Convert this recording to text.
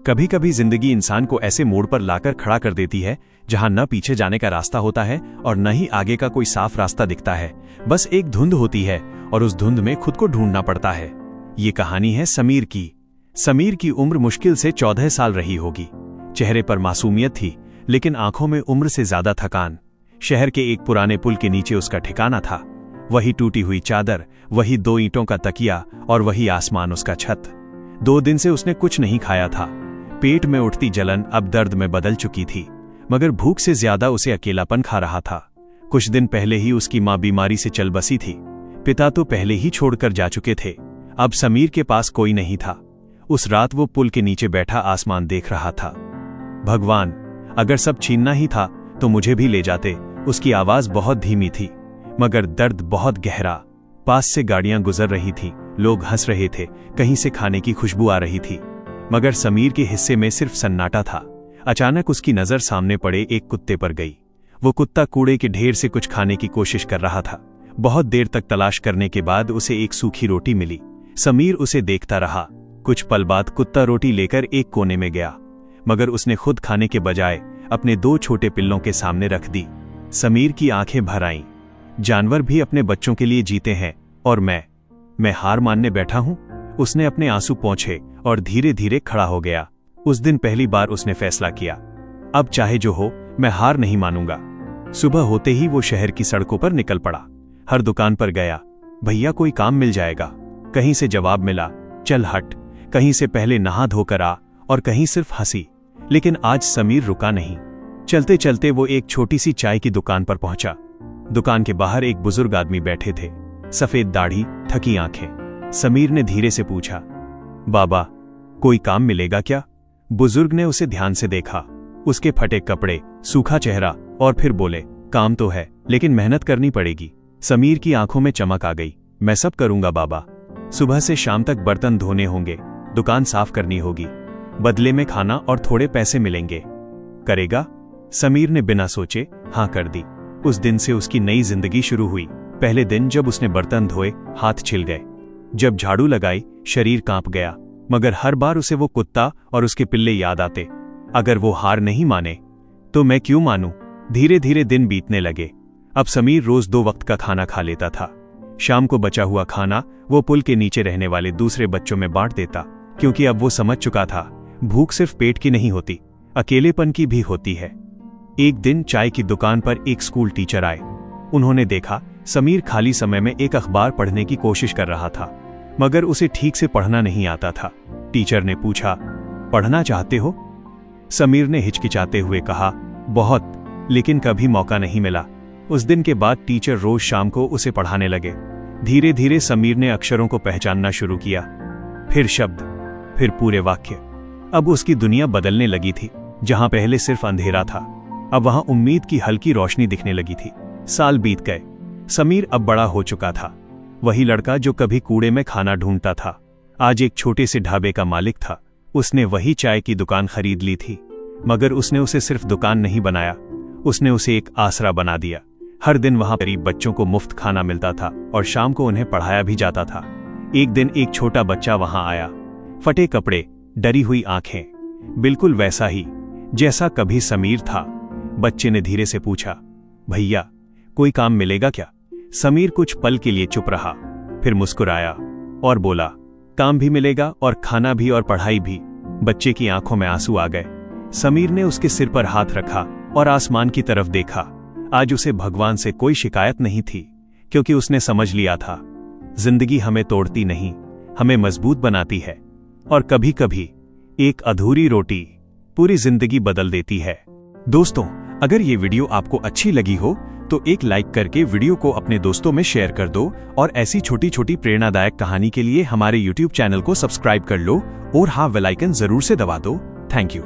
कभी कभी जिंदगी इंसान को ऐसे मोड़ पर लाकर खड़ा कर देती है जहां न पीछे जाने का रास्ता होता है और न ही आगे का कोई साफ रास्ता दिखता है। बस एक धुंध होती है और उस धुंध में खुद को ढूंढना पड़ता है। ये कहानी है समीर की। समीर की उम्र मुश्किल से 14 साल रही होगी। चेहरे पर मासूमियत थी, लेकिन आंखों में उम्र से ज्यादा थकान। शहर के एक पुराने पुल के नीचे उसका ठिकाना था। वही टूटी हुई चादर, वही 2 ईंटों का तकिया और वही आसमान उसका छत। 2 दिन से उसने कुछ नहीं खाया था। पेट में उठती जलन अब दर्द में बदल चुकी थी, मगर भूख से ज्यादा उसे अकेलापन खा रहा था। कुछ दिन पहले ही उसकी मां बीमारी से चल बसी थी। पिता तो पहले ही छोड़कर जा चुके थे। अब समीर के पास कोई नहीं था। उस रात वो पुल के नीचे बैठा आसमान देख रहा था। भगवान, अगर सब छीनना ही था तो मुझे भी ले जाते। उसकी आवाज बहुत धीमी थी, मगर दर्द बहुत गहरा। पास से गाड़ियां गुजर रही थीं, लोग हंस रहे थे, कहीं से खाने की खुशबू आ रही थी, मगर समीर के हिस्से में सिर्फ सन्नाटा था। अचानक उसकी नजर सामने पड़े एक कुत्ते पर गई। वो कुत्ता कूड़े के ढेर से कुछ खाने की कोशिश कर रहा था। बहुत देर तक तलाश करने के बाद उसे एक सूखी रोटी मिली। समीर उसे देखता रहा। कुछ पल बाद कुत्ता रोटी लेकर एक कोने में गया, मगर उसने खुद खाने के बजाय अपने 2 छोटे पिल्लों के सामने रख दी। समीर की आंखें भर आईं। जानवर भी अपने बच्चों के लिए जीते हैं, और मैं हार मानने बैठा हूं। उसने अपने आंसू पोंछे और धीरे धीरे खड़ा हो गया। उस दिन पहली बार उसने फैसला किया, अब चाहे जो हो, मैं हार नहीं मानूंगा। सुबह होते ही वो शहर की सड़कों पर निकल पड़ा। हर दुकान पर गया, भैया कोई काम मिल जाएगा। कहीं से जवाब मिला, चल हट। कहीं से पहले नहा धोकर आ, और कहीं सिर्फ हंसी। लेकिन आज समीर रुका नहीं। चलते चलते वो एक छोटी सी चाय की दुकान पर पहुंचा। दुकान के बाहर एक बुजुर्ग आदमी बैठे थे, सफेद दाढ़ी, थकी आंखें। समीर ने धीरे से पूछा, बाबा, कोई काम मिलेगा क्या? बुजुर्ग ने उसे ध्यान से देखा। उसके फटे कपड़े, सूखा चेहरा, और फिर बोले, काम तो है, लेकिन मेहनत करनी पड़ेगी। समीर की आंखों में चमक आ गई। मैं सब करूंगा बाबा। सुबह से शाम तक बर्तन धोने होंगे, दुकान साफ करनी होगी, बदले में खाना और थोड़े पैसे मिलेंगे। करेगा? समीर ने बिना सोचे हां कर दी। उस दिन से उसकी नई जिंदगी शुरू हुई। पहले दिन जब उसने बर्तन धोए, हाथ छिल गए। जब झाड़ू लगाई, शरीर कांप गया, मगर हर बार उसे वो कुत्ता और उसके पिल्ले याद आते। अगर वो हार नहीं माने तो मैं क्यों मानूं? धीरे धीरे दिन बीतने लगे। अब समीर रोज 2 वक्त का खाना खा लेता था। शाम को बचा हुआ खाना वो पुल के नीचे रहने वाले दूसरे बच्चों में बांट देता, क्योंकि अब वो समझ चुका था, भूख सिर्फ पेट की नहीं होती, अकेलेपन की भी होती है। एक दिन चाय की दुकान पर एक स्कूल टीचर आए। उन्होंने देखा समीर खाली समय में एक अखबार पढ़ने की कोशिश कर रहा था, मगर उसे ठीक से पढ़ना नहीं आता था। टीचर ने पूछा, पढ़ना चाहते हो? समीर ने हिचकिचाते हुए कहा, बहुत, लेकिन कभी मौका नहीं मिला। उस दिन के बाद टीचर रोज शाम को उसे पढ़ाने लगे। धीरे धीरे समीर ने अक्षरों को पहचानना शुरू किया, फिर शब्द, फिर पूरे वाक्य। अब उसकी दुनिया बदलने लगी थी। जहां पहले सिर्फ अंधेरा था, अब वहां उम्मीद की हल्की रोशनी दिखने लगी थी। साल बीत गए। समीर अब बड़ा हो चुका था। वही लड़का जो कभी कूड़े में खाना ढूंढता था, आज एक छोटे से ढाबे का मालिक था। उसने वही चाय की दुकान खरीद ली थी, मगर उसने उसे सिर्फ दुकान नहीं बनाया, उसने उसे एक आसरा बना दिया। हर दिन वहां गरीब बच्चों को मुफ्त खाना मिलता था और शाम को उन्हें पढ़ाया भी जाता था। एक दिन एक छोटा बच्चा वहां आया, फटे कपड़े, डरी हुई आंखें, बिल्कुल वैसा ही जैसा कभी समीर था। बच्चे ने धीरे से पूछा, भैया कोई काम मिलेगा क्या? समीर कुछ पल के लिए चुप रहा, फिर मुस्कुराया और बोला, काम भी मिलेगा और खाना भी और पढ़ाई भी। बच्चे की आंखों में आंसू आ गए। समीर ने उसके सिर पर हाथ रखा और आसमान की तरफ देखा। आज उसे भगवान से कोई शिकायत नहीं थी, क्योंकि उसने समझ लिया था, जिंदगी हमें तोड़ती नहीं, हमें मजबूत बनाती है। और कभी कभी एक अधूरी रोटी पूरी जिंदगी बदल देती है। दोस्तों, अगर ये वीडियो आपको अच्छी लगी हो तो एक लाइक करके वीडियो को अपने दोस्तों में शेयर कर दो, और ऐसी छोटी छोटी प्रेरणादायक कहानी के लिए हमारे YouTube चैनल को सब्सक्राइब कर लो, और हाँ, बेल आइकन जरूर से दबा दो। Thank you.